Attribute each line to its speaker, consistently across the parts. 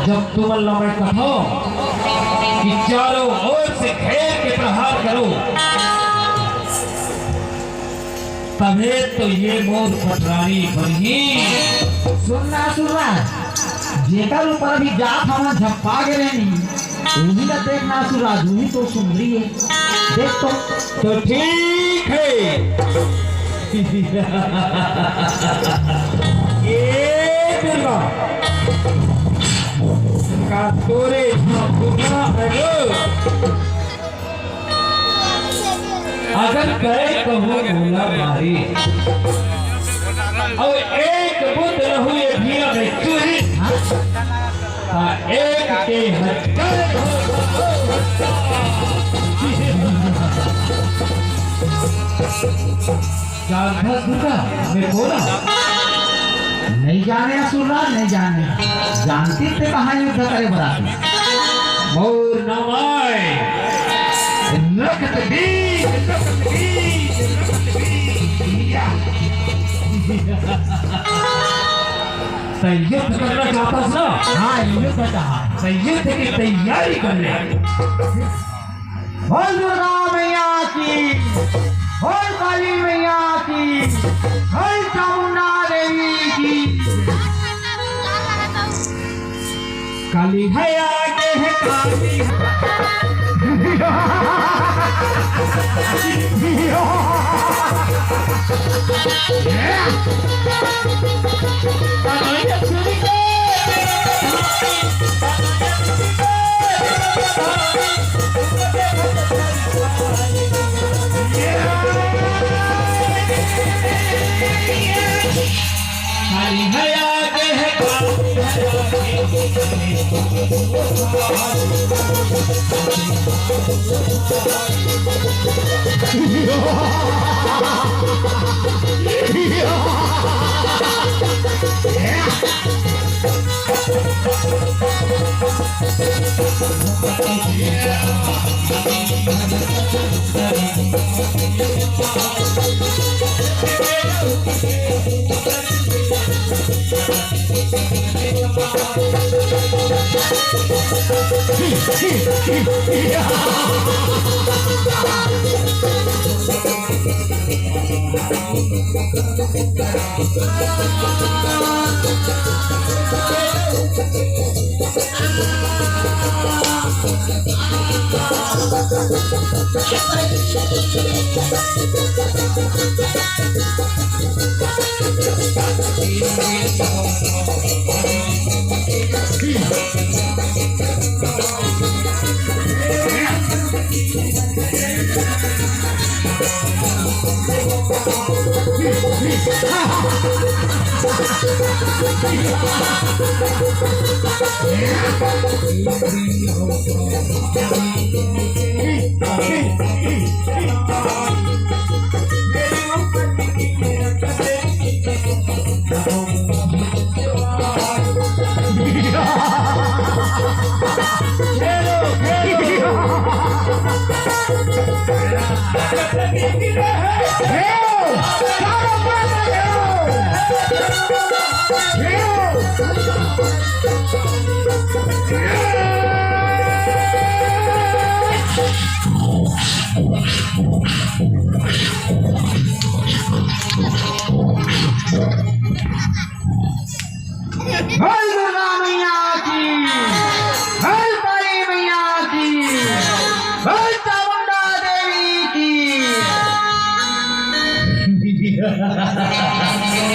Speaker 1: जब तुम अल्लाह मैं कहो कि चारों ओर से घेर के प्रहार करो, तबे तो ये मोर पटरानी बनी।
Speaker 2: सुनना जेकर ऊपर अभी जात हमारा झप्पा के रहनी वही ना देखना सुराज, वही तो सुंदरी है। देख
Speaker 1: तो ठीक है। ये दुर्गा का तोरे दुर्गा अगर करे तो वो बोला मारी और एक बुद्ध हुए भीड़ में चूही एक के हत्या दुर्गा मैं बोला
Speaker 2: नहीं जाने असुरा, नहीं जाने जानती थे कहाँ युद्ध करे बराती
Speaker 1: मोर नमाय नखत बीज युद्ध करना चाहता ना?
Speaker 2: हाँ युद्ध चाहा,
Speaker 1: युद्ध की तैयारी करने।
Speaker 2: बोल दुर्गा मैया की, बोल काली मैया की, बोल चामुंडा देवी की।
Speaker 1: काली है आगे है काली काली है आगे है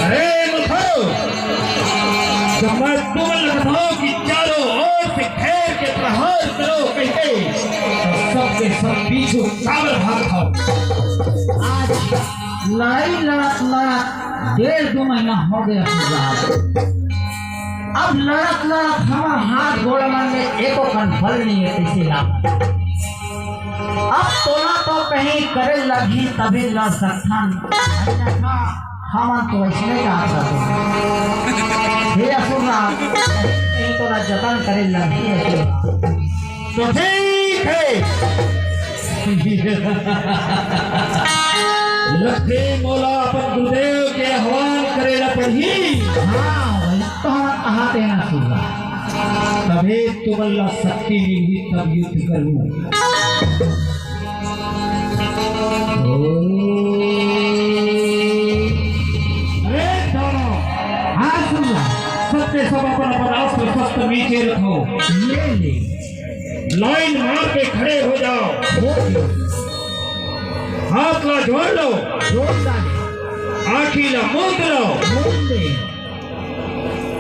Speaker 1: अरे मुखो, जब मैं तुमल रखो कि चारों ओर से घेर के प्रहार करो कहते सबके सब पीछू काबर भाग खाओ।
Speaker 2: आज लड़ाई लड़त 1.5-2 महीना हो गया। अब लड़त हमारा हाथ गोड़ में एको कंफल नहीं है किसी का। अब तोला तो कहीं करे लगी तभी लड़ सकता। हम तो इसलिए चाहते हे असुरा कहीं तो ना जतन करे लगी है
Speaker 1: तो ठीक है। लक्ष्मी मोला अपन गुरुदेव के आह्वान करे ला पड़ी।
Speaker 2: हाँ तो हम कहा देना सुरा
Speaker 1: तभी तुम्हारा शक्ति मिली तब युद्ध करूं। अरे दोनों हाँ सुन सबके सब अपना अस्त्र शस्त्र नीचे रखो।
Speaker 2: ले
Speaker 1: लाइन मार के खड़े हो जाओ। हाथ ला जोड़ लो, आँखी ला मूंद लो।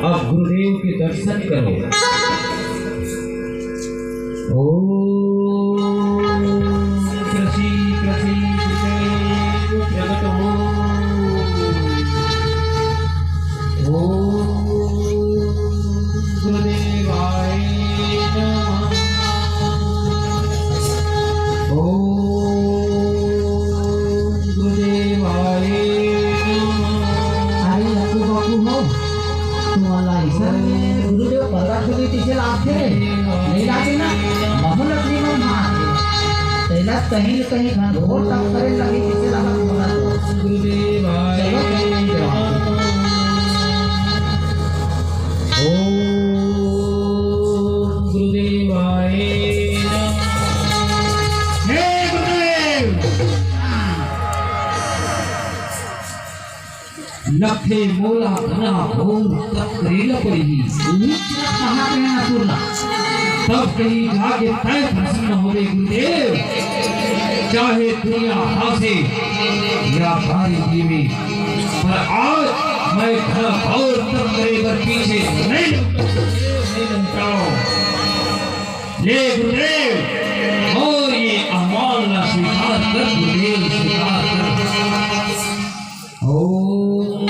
Speaker 1: अब गुरुदेव के दर्शन करो। ओम कृषि कृषि प्रगट हो। ओम गुरुदेवाय नमः। ओम गुरुदेवाय नमः।
Speaker 2: अरे लक्कू बापू हो तुम्हाला ईश्वर गुरुदेव परगाठोली तिचे लागते नहीं लागे ना बहुत अपनी मन मारते तेला कहीं न कहीं घनघोर तक करे लगी तिचे लगा तुम्हाला
Speaker 1: गुरुदेवाय नमः। ओम गुरुदेवाय नमः। हे गुरुदेव लखे मोला घना घोर तब करेला पड़ी।
Speaker 2: कहाँ पे है असुरला
Speaker 1: तब कहीं जाके तय प्रसन्न होवे गुरुदेव। चाहे दुनिया हासे या सारी जीवी, पर आज मैं घना घोर तब करे पर पीछे नहीं लौटाऊं। ले गुरुदेव और ये अहवाल ना स्वीकार कर गुरुदेव, स्वीकार कर। ओम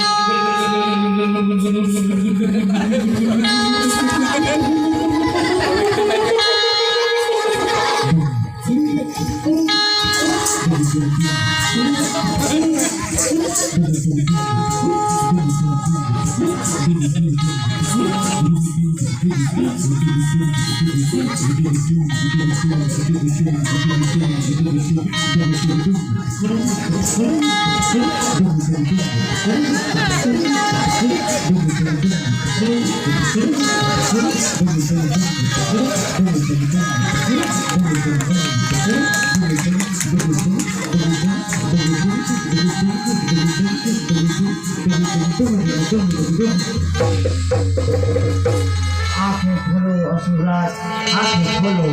Speaker 2: आंखें खोलो असुरराज, आंखें खोलो,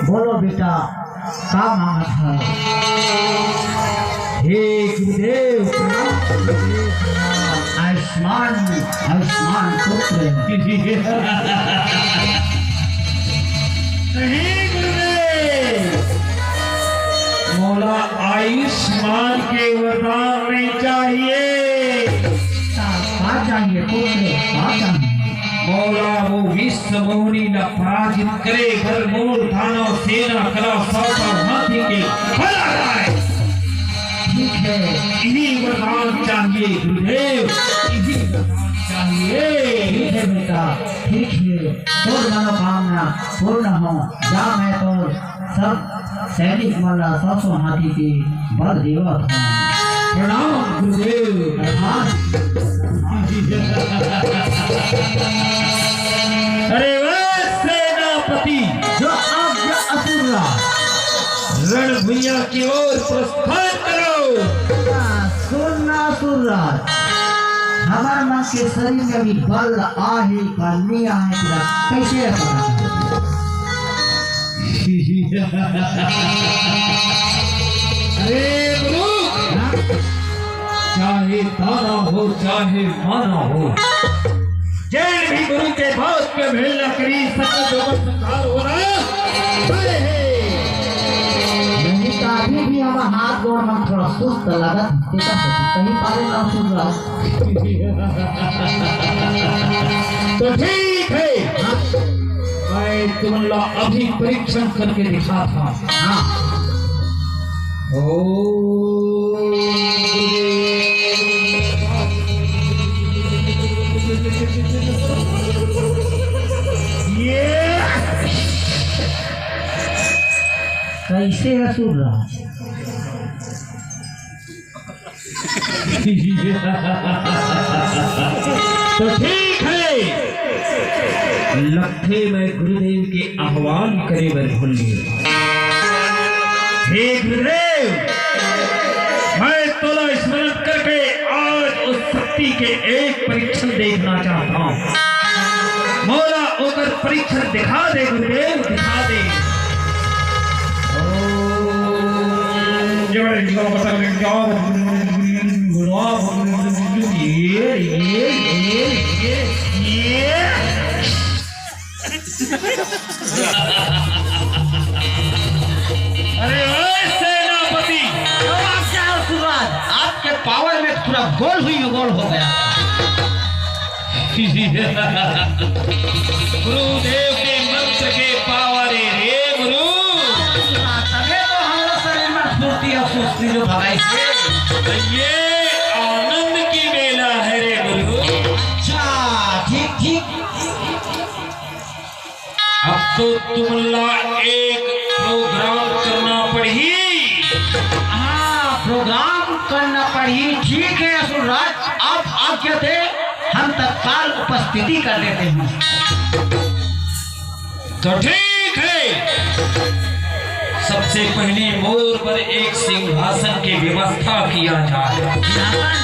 Speaker 2: बोलो बेटा क्या मांगा था।
Speaker 1: हे गुरुदेव
Speaker 2: आयुष्मान आयुष्मान पुत्र
Speaker 1: नहीं गुरुदेव, मौला आयुष्मान के वरदान नहीं चाहिए।
Speaker 2: क्या चाहिए पुत्र क्या चाहिए।
Speaker 1: मौला वो विश्व मोहिनी न पराजित करे, घर मोर थाना सेना कला सौता हाथी के फला जाए।
Speaker 2: ठीक है
Speaker 1: इन्हीं वरदान चाहिए गुरुदेव, इन्हीं वरदान चाहिए।
Speaker 2: ठीक है बेटा ठीक है तोर मनोकामना पूर्ण हो जा। मैं तो सब सैनिक वाला 100 हाथी के बल देवत हूँ।
Speaker 1: प्रणाम गुरुदेव। अरे वह सेनापति
Speaker 2: जो आज्ञा असुरराज
Speaker 1: रण भुइया की ओर प्रस्थान करो।
Speaker 2: सुनना असुरराज हमारे मन के शरीर में भी बल आहे का नहीं आहे तेरा कैसे पता।
Speaker 1: अरे गुरु, चाहे दाना हो चाहे माना हो, जैन भी गुरु के बात पे भेल न करी, सकल जगत संहार हो रहा है।
Speaker 2: नहीं तो अभी भी हमारा हाथ गोड़ में थोड़ा सुस्त लगा देता है कहीं पाले ना असुरराज।
Speaker 1: तो ठीक है, मैं तुम्हारा अभी परीक्षण करके दिखा था।
Speaker 2: हाँ कैसे असुरराज।
Speaker 1: तो ठीक है, लखे में गुरुदेव के आह्वान करे बर भूल गए। हे गुरुदेव, मैं तोला स्मरण करके आज उस शक्ति के एक परीक्षण देखना चाहता हूँ। मौला होकर परीक्षण दिखा दे गुरुदेव, दिखा दे। अरे ओए सेनापति,
Speaker 2: आपके पावर में पूरा गोल हुई गोल हो गया।
Speaker 1: गुरुदेव के मंत्र के पावर रे गुरु,
Speaker 2: तभी तो हमारे शरीर में स्फूर्ति और सुस्ती जो भगाई से।
Speaker 1: ये आनंद की बेला है रे गुरु।
Speaker 2: अच्छा, ठीक ठीक।
Speaker 1: अब तो तुमला एक प्रोग्राम करना पड़ी।
Speaker 2: हाँ, प्रोग्राम करना पड़ी। ठीक है असुरराज, आप आज्ञा दे, हम तत्काल उपस्थिति कर देते हैं।
Speaker 1: तो ठीक है, सबसे पहले मोर पर एक सिंहासन की व्यवस्था किया जाए।
Speaker 2: सिंहासन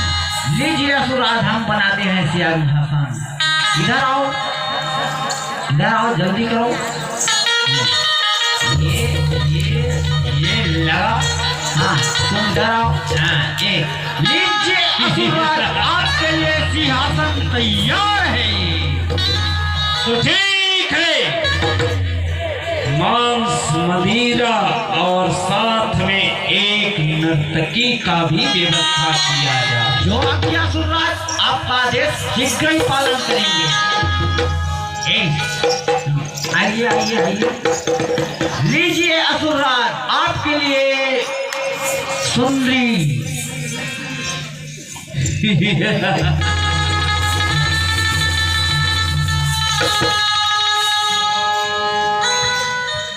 Speaker 2: लीजिए असुरराज, हम बनाते हैं सिंहासन। इधर आओ, इधर आओ, जल्दी करो। ये लगा। हाँ, तुम इधर आओ। हाँ, ये लीजिए असुरराज, आपके लिए सिंहासन तैयार है।
Speaker 1: तो ठीक है, मांस मदिरा और साथ में एक नर्तकी का भी व्यवस्था किया जाए।
Speaker 2: जो आज्ञा असुरराज, आपका आदेश शीघ्र ही पालन करेंगे। आइए आइए आइए, लीजिए असुरराज, आपके लिए सुंदरी।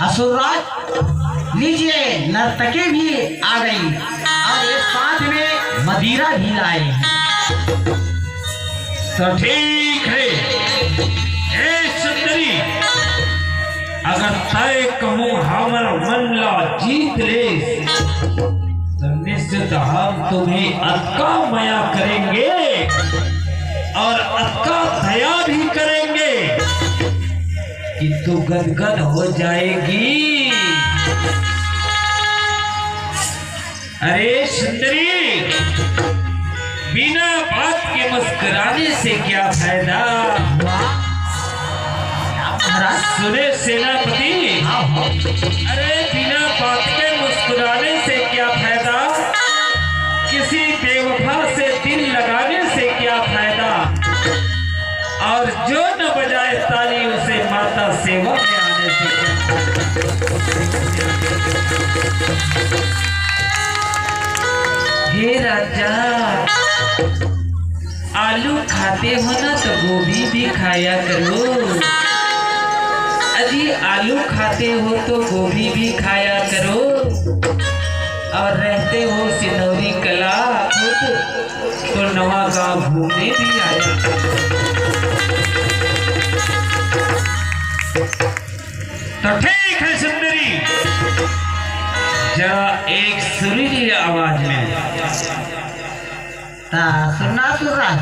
Speaker 2: असुरराज लीजिए, नर्तकी भी आ गई और एक साथ में मदिरा भी लाए हैं।
Speaker 1: तो ठीक है, ए सुंदरी, अगर तय कहूँ हमर मन ला जीत ले तो निश्चित हम तुम्हें अक्का मया करेंगे और अक्का दया भी करेंगे कि तू गदगद हो जाएगी। अरे सुंदरी, बिना बात के मुस्कुराने से क्या फायदा? सुने सेनापति, अरे बिना बात के मुस्कुराने से क्या फायदा? किसी बेवफा से दिल लगाने से क्या फायदा? और जो न बजाए ताली उसे माता सेवा में आने से हे राजा, आलू खाते हो ना तो गोभी भी खाया करो। यदि आलू खाते हो तो गोभी भी खाया करो। और रहते हो सिनौरी कला खुद तो नवा गांव घूमने भी आया करो। तो ठीक है सुंदरी, जरा एक सुरीली आवाज में
Speaker 2: सुनना सुरराज,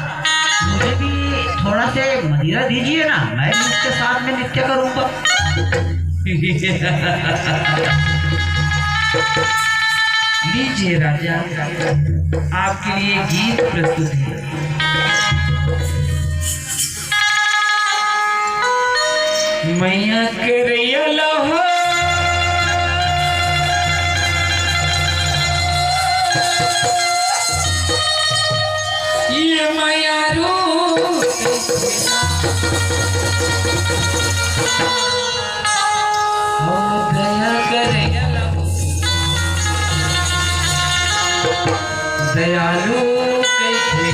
Speaker 2: मुझे भी थोड़ा से मदिरा दीजिए ना, मैं भी इसके साथ में नृत्य करूंगा।
Speaker 1: लीजिए राजा, आपके लिए गीत प्रस्तुत है। मैया करैया लहो, ये मैया रू दया करैया लहो, दयालु कैसे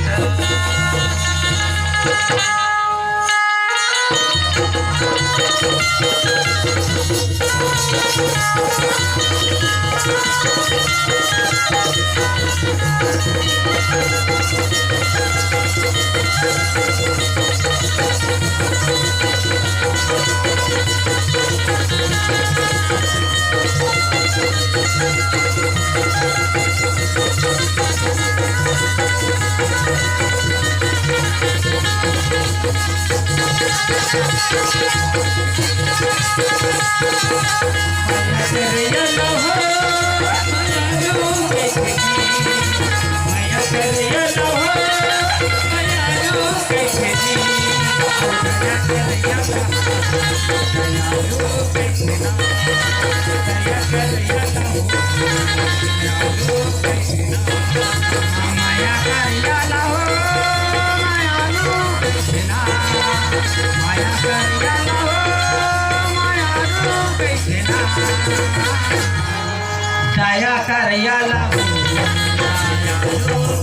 Speaker 2: दया कर या लाहू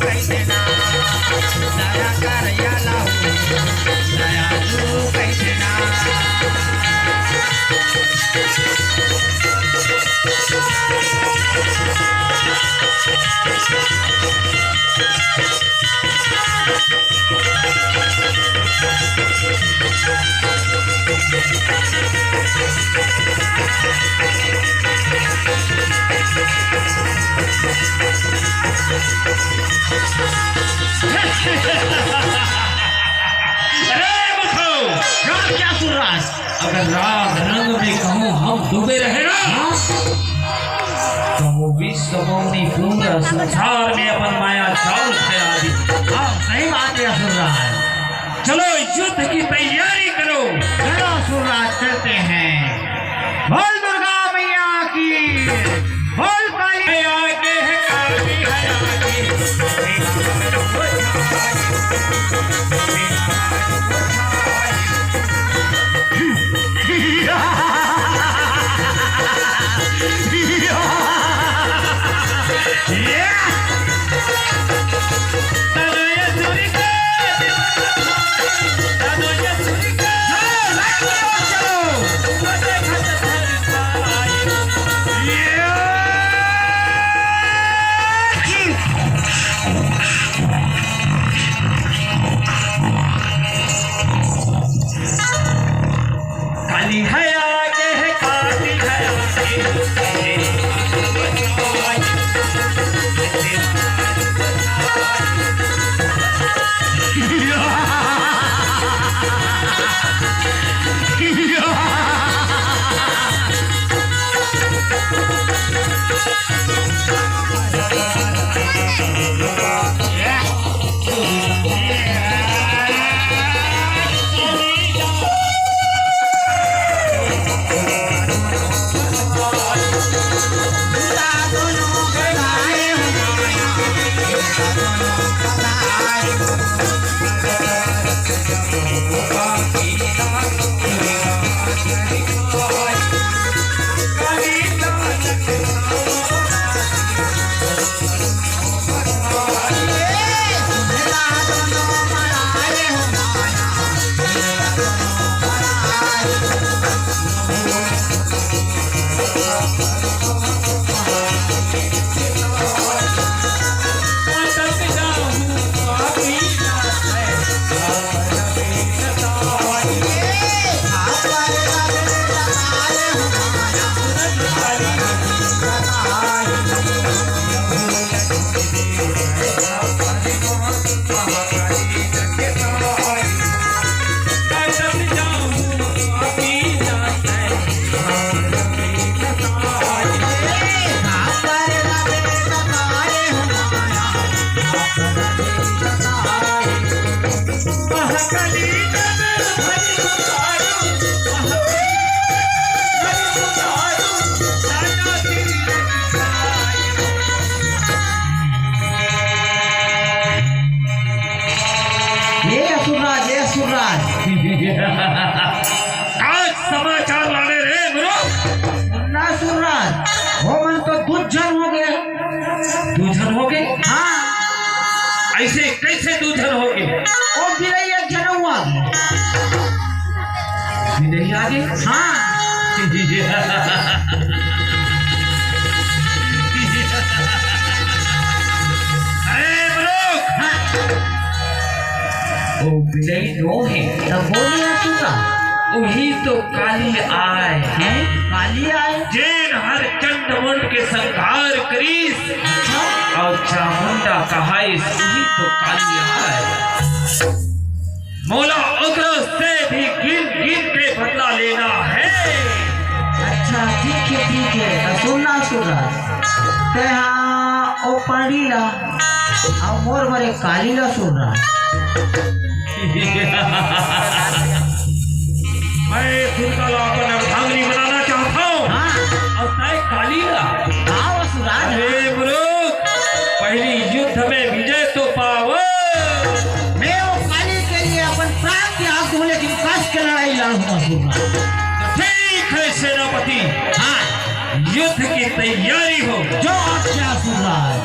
Speaker 2: कैसे ना दया कर या लाहू दयालु कैसे ना
Speaker 1: अगर राग रंग में कहूँ हम डूबे रहे ना तो वो विश्व मौनी पूरा संसार में अपन माया जाल फैला दी।
Speaker 2: हाँ सही बात है असुरराज।
Speaker 1: चलो युद्ध की तैयारी करो।
Speaker 2: चलो असुरराज चलते हैं। बोल दुर्गा मैया की बोल काली मैया के है काली
Speaker 1: आज समाचार लाने रे गुरु।
Speaker 2: ना सुरराज वो मन तो दूजन हो गए।
Speaker 1: दूजन हो गए?
Speaker 2: हाँ
Speaker 1: ऐसे कैसे दूजन हो गए?
Speaker 2: वो बिरैया जनौआ
Speaker 1: नहीं आगे।
Speaker 2: हाँ
Speaker 1: अरे मनुख,
Speaker 2: हाँ
Speaker 1: वो बिरई दो है।
Speaker 2: तब बोलिए सुरराज
Speaker 3: वही तो काली आए
Speaker 2: हैं काली आए
Speaker 3: जेन हर चंड मुंड के संहार करीस और चामुंडा कहाइस वही तो काली आए मौला उग्र से भी गिन गिन के बदला लेना है।
Speaker 2: अच्छा ठीक है तो सुनना ते हाँ ओ पढ़ीला और मोर मरे कालीला सुन रहा
Speaker 3: मैं दुर्गा को नवधांगनी बनाना चाहता हूँ
Speaker 2: हाँ
Speaker 3: और तय कालीला
Speaker 2: आओ सुराज
Speaker 3: अरे मूर्ख पहली युद्ध में विजय तो पाओ।
Speaker 2: मैं वो काली के लिए अपन प्राण त्याग दूं लेकिन कष्ट की लड़ाई लड़ूंगा सुरराज।
Speaker 3: ठीक है सेनापति
Speaker 2: हाँ
Speaker 3: युद्ध की तैयारी हो।
Speaker 2: जो अच्छा सुरराज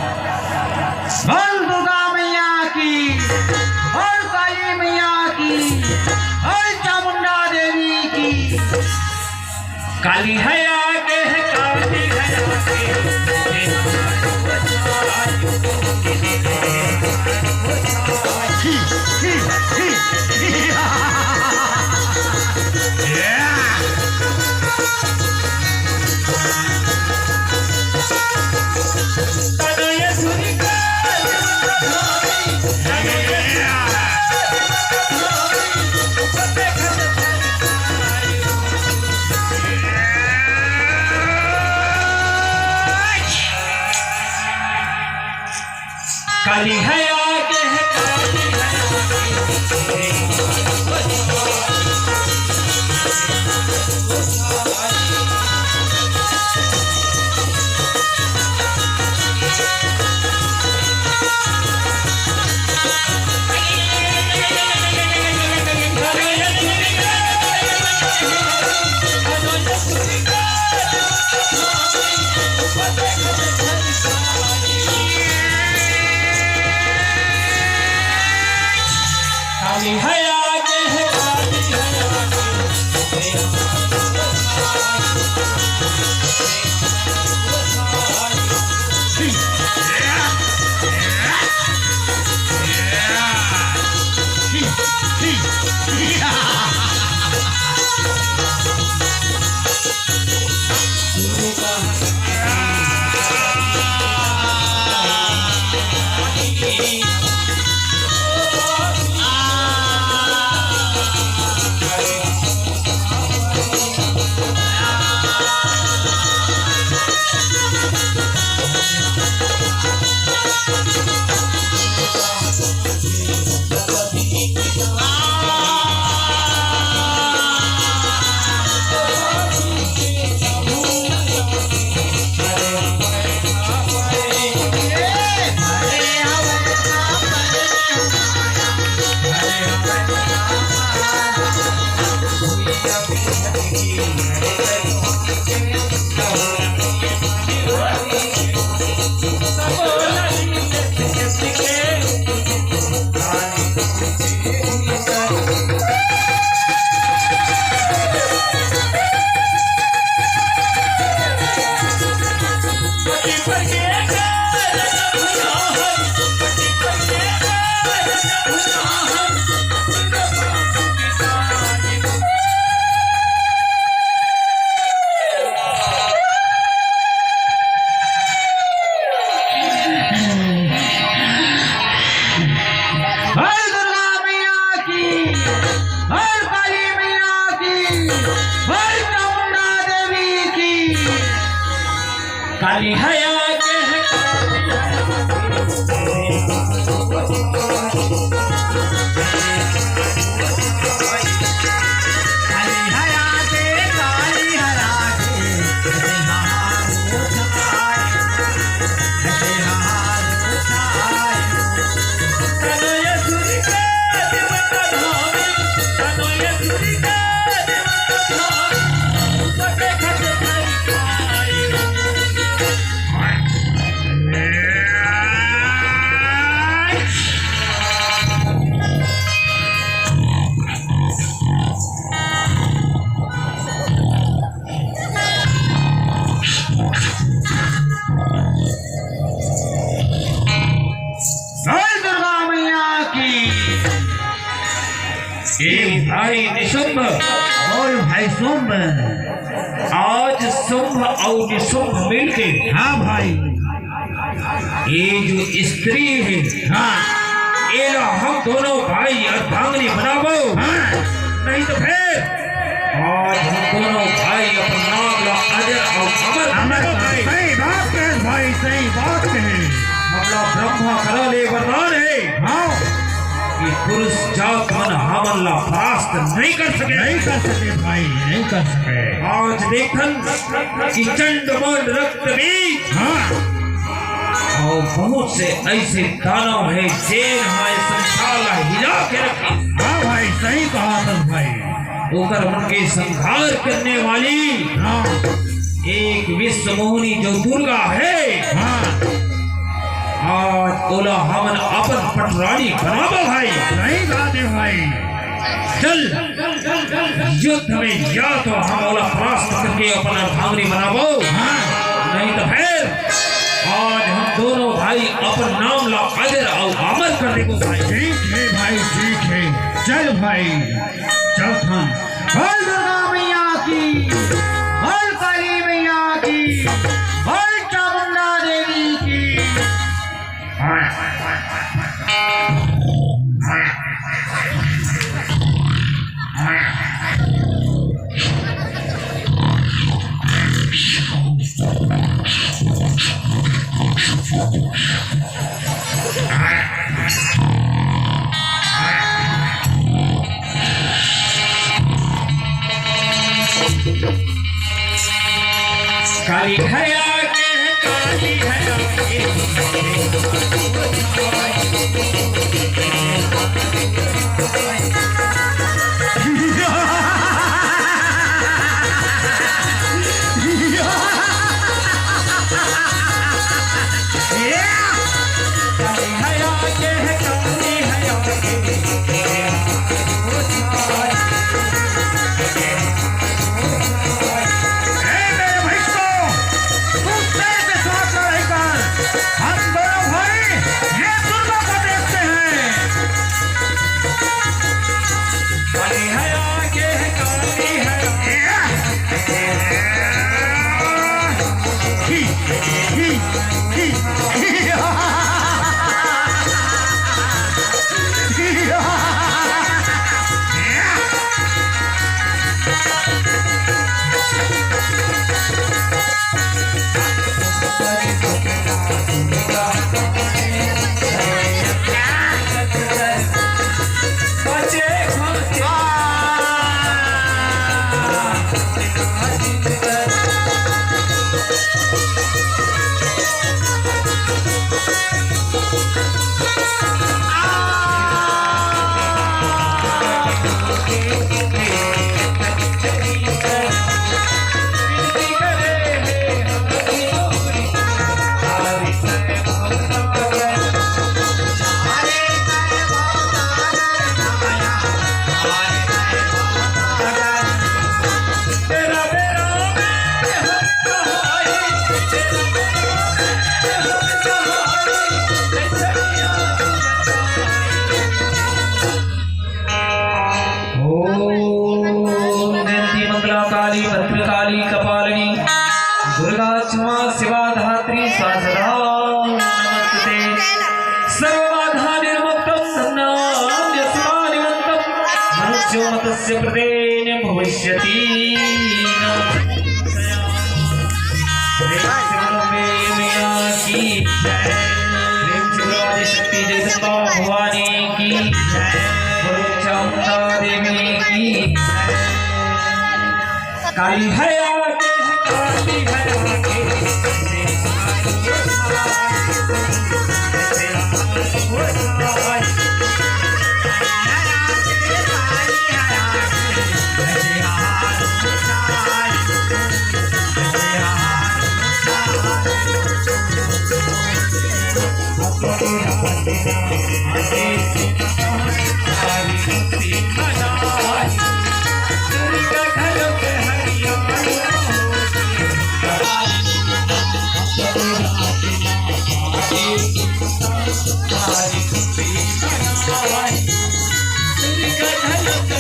Speaker 2: बोल दुर्गा मैया की बोल काली मैया की बोल चामुंडा देवी की।
Speaker 3: काली है आगे है काली है काली है आगे है काली काली है आगे है काली है काली है आगे है भाई निशुंभ
Speaker 2: और भाई शुंभ।
Speaker 3: आज शुंभ और निशुंभ मिलके
Speaker 2: हाँ भाई।
Speaker 3: ये जो स्त्री है
Speaker 2: हाँ
Speaker 3: ये लो हम दोनों भाई अर्धांगिनी बनावो।
Speaker 2: हाँ
Speaker 3: नहीं तो फिर आज हम दोनों भाई अपना नाम ला अजर और अमर
Speaker 2: अमर
Speaker 3: बनावो भाई।
Speaker 2: सही बात है भाई, सही बात है।
Speaker 3: हमला ब्रह्मा करा ले वरदान है
Speaker 2: हाँ
Speaker 3: कि पुरुष जात मन हमला परास्त नहीं कर सके।
Speaker 2: नहीं कर सके भाई, नहीं कर सके।
Speaker 3: आज देखन कि चंडमुंड रक्त बीज
Speaker 2: हाँ
Speaker 3: और बहुत से ऐसे दानव है जेन हमारे संसार हिला के रखे।
Speaker 2: हाँ भाई सही कहा था भाई।
Speaker 3: होकर उनके संहार करने वाली
Speaker 2: हाँ
Speaker 3: एक विश्व मोहिनी जो दुर्गा है
Speaker 2: हाँ
Speaker 3: आज बोला हमन अपन पटरानी बनावो भाई।
Speaker 2: सही बात है भाई।
Speaker 3: चल युद्ध में या तो हम बोला परास्त करके अपन अर्धांगिनी बनावो।
Speaker 2: हाँ
Speaker 3: नहीं तो फिर आज हम दोनों भाई अपन नाम ला अजर और अमर करने को भाई।
Speaker 2: ठीक है भाई, ठीक है। चल भाई चल हम। बोल दुर्गा मैया की, बोल काली मैया की, बोल चामुंडा देवी की।
Speaker 3: काली हया के काली हया काली भद्रकाली कपालिनी दुर्गा क्षमा शिवा धात्री साधना नमस्ते सर्वबाधा निर्मुक्तं सन्नाम्य शिवानिवन्तं मनुष्यो मतस्य प्रदेन भविष्यति शक्ति जगदम्बा भवानी की चामुंडा देवी की काली हया के काली हया के Hare है